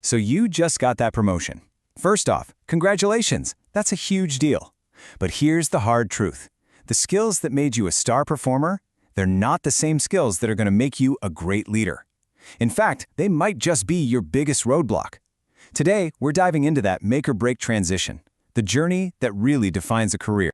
So you just got that promotion. First off, congratulations. That's a huge deal. But here's the hard truth. The skills that made you a star performer, they're not the same skills that are going to make you a great leader. In fact, they might just be your biggest roadblock. Today, we're diving into that make-or-break transition, the journey that really defines a career.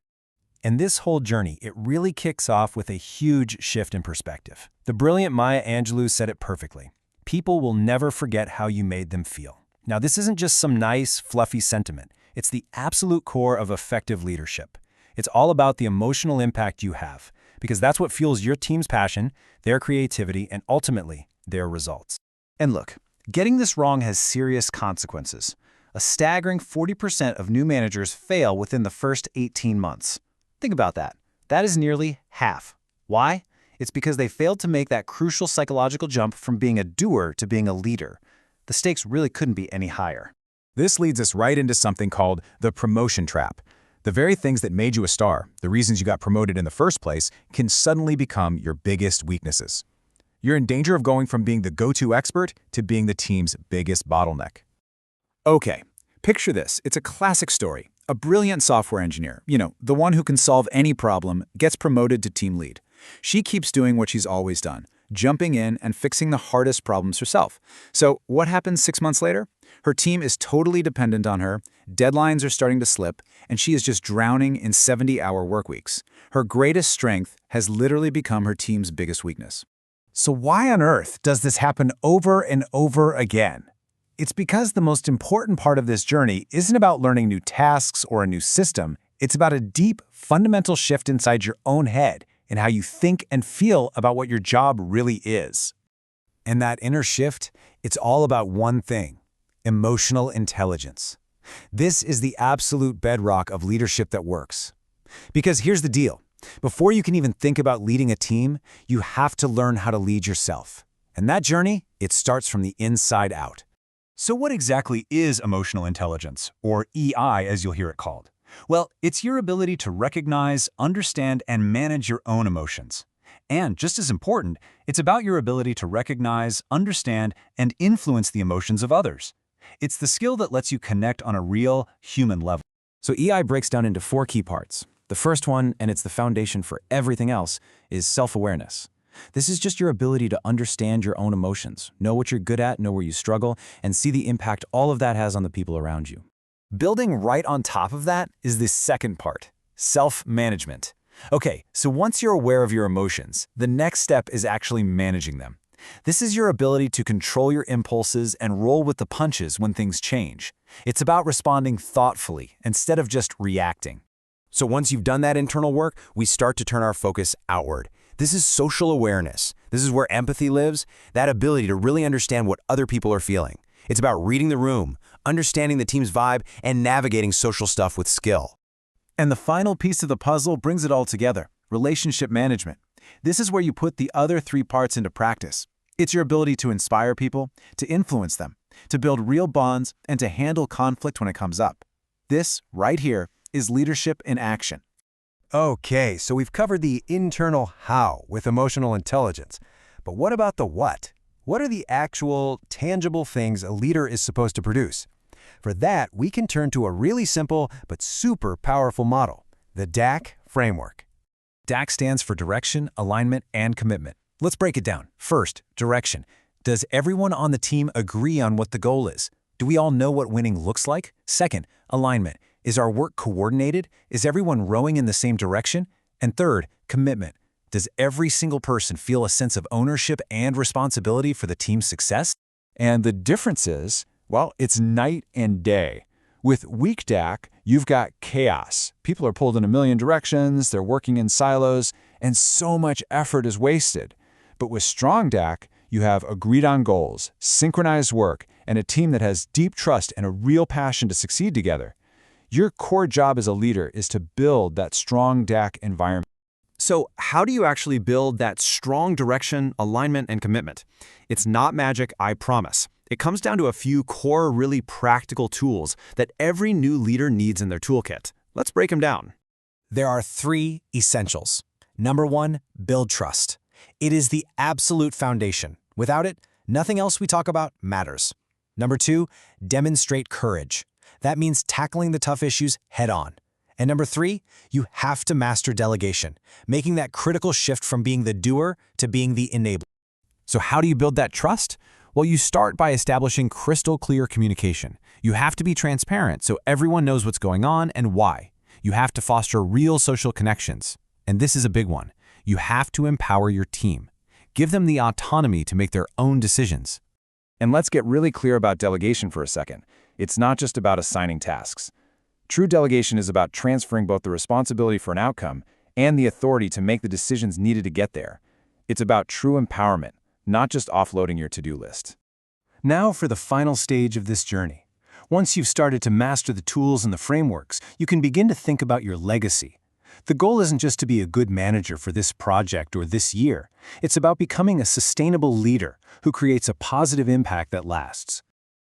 And this whole journey, it really kicks off with a huge shift in perspective. The brilliant Maya Angelou said it perfectly. People will never forget how you made them feel. Now, this isn't just some nice, fluffy sentiment. It's the absolute core of effective leadership. It's all about the emotional impact you have, because that's what fuels your team's passion, their creativity, and ultimately, their results. And look, getting this wrong has serious consequences. A staggering 40% of new managers fail within the first 18 months. Think about that. That is nearly half. Why? It's because they failed to make that crucial psychological jump from being a doer to being a leader. The stakes really couldn't be any higher. This leads us right into something called the promotion trap. The very things that made you a star, the reasons you got promoted in the first place, can suddenly become your biggest weaknesses. You're in danger of going from being the go-to expert to being the team's biggest bottleneck. Okay, picture this. It's a classic story. A brilliant software engineer, the one who can solve any problem, gets promoted to team lead. She keeps doing what she's always done, jumping in and fixing the hardest problems herself. So what happens 6 months later? Her team is totally dependent on her, deadlines are starting to slip, and she is just drowning in 70-hour work weeks. Her greatest strength has literally become her team's biggest weakness. So why on earth does this happen over and over again? It's because the most important part of this journey isn't about learning new tasks or a new system. It's about a deep, fundamental shift inside your own head in how you think and feel about what your job really is. And that inner shift, it's all about one thing: emotional intelligence. This is the absolute bedrock of leadership that works. Because here's the deal. Before you can even think about leading a team, you have to learn how to lead yourself. And that journey, it starts from the inside out. So what exactly is emotional intelligence, or EI as you'll hear it called? Well, it's your ability to recognize, understand, and manage your own emotions. And just as important, it's about your ability to recognize, understand, and influence the emotions of others. It's the skill that lets you connect on a real, human level. So EI breaks down into 4 key parts. The first one, and it's the foundation for everything else, is self-awareness. This is just your ability to understand your own emotions, know what you're good at, know where you struggle, and see the impact all of that has on the people around you. Building right on top of that is the second part, self-management. Okay, so once you're aware of your emotions, the next step is actually managing them. This is your ability to control your impulses and roll with the punches when things change. It's about responding thoughtfully instead of just reacting. So once you've done that internal work, we start to turn our focus outward. This is social awareness. This is where empathy lives, that ability to really understand what other people are feeling. It's about reading the room, understanding the team's vibe, and navigating social stuff with skill. And the final piece of the puzzle brings it all together, relationship management. This is where you put the other 3 parts into practice. It's your ability to inspire people, to influence them, to build real bonds, and to handle conflict when it comes up. This, right here, is leadership in action. Okay, so we've covered the internal how with emotional intelligence. But what about the what? What are the actual, tangible things a leader is supposed to produce? For that, we can turn to a really simple but super powerful model, the DAC framework. DAC stands for direction, alignment, and commitment. Let's break it down. First, direction. Does everyone on the team agree on what the goal is? Do we all know what winning looks like? Second, alignment. Is our work coordinated? Is everyone rowing in the same direction? And third, commitment. Does every single person feel a sense of ownership and responsibility for the team's success? And the difference is, well, it's night and day. With weak DAC, you've got chaos. People are pulled in a million directions, they're working in silos, and so much effort is wasted. But with strong DAC, you have agreed-on goals, synchronized work, and a team that has deep trust and a real passion to succeed together. Your core job as a leader is to build that strong DAC environment. So how do you actually build that strong direction, alignment, and commitment? It's not magic, I promise. It comes down to a few core, really practical tools that every new leader needs in their toolkit. Let's break them down. There are 3 essentials. Number 1, build trust. It is the absolute foundation. Without it, nothing else we talk about matters. Number 2, demonstrate courage. That means tackling the tough issues head on. And number 3, you have to master delegation, making that critical shift from being the doer to being the enabler. So how do you build that trust? Well, you start by establishing crystal clear communication. You have to be transparent so everyone knows what's going on and why. You have to foster real social connections. And this is a big one. You have to empower your team. Give them the autonomy to make their own decisions. And let's get really clear about delegation for a second. It's not just about assigning tasks. True delegation is about transferring both the responsibility for an outcome and the authority to make the decisions needed to get there. It's about true empowerment, not just offloading your to-do list. Now for the final stage of this journey. Once you've started to master the tools and the frameworks, you can begin to think about your legacy. The goal isn't just to be a good manager for this project or this year. It's about becoming a sustainable leader who creates a positive impact that lasts.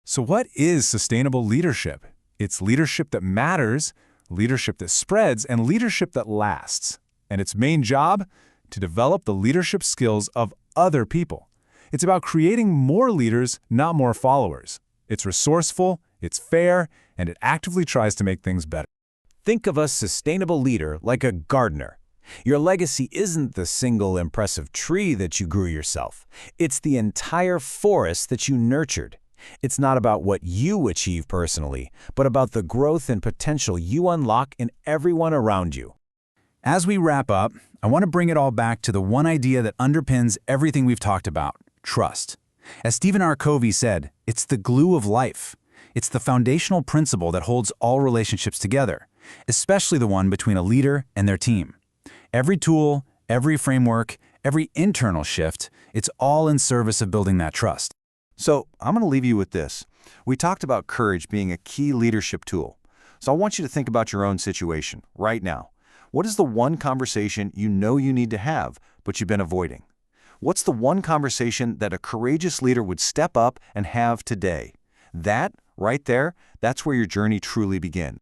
So what is sustainable leadership? It's leadership that matters, leadership that spreads, and leadership that lasts. And its main job? To develop the leadership skills of other people. It's about creating more leaders, not more followers. It's resourceful, it's fair, and it actively tries to make things better. Think of a sustainable leader like a gardener. Your legacy isn't the single impressive tree that you grew yourself. It's the entire forest that you nurtured. It's not about what you achieve personally, but about the growth and potential you unlock in everyone around you. As we wrap up, I want to bring it all back to the one idea that underpins everything we've talked about: trust. As Stephen R. Covey said, it's the glue of life. It's the foundational principle that holds all relationships together, especially the one between a leader and their team. Every tool, every framework, every internal shift, it's all in service of building that trust. So I'm going to leave you with this. We talked about courage being a key leadership tool. So I want you to think about your own situation right now. What is the one conversation you know you need to have, but you've been avoiding? What's the one conversation that a courageous leader would step up and have today? That, right there, that's where your journey truly begins.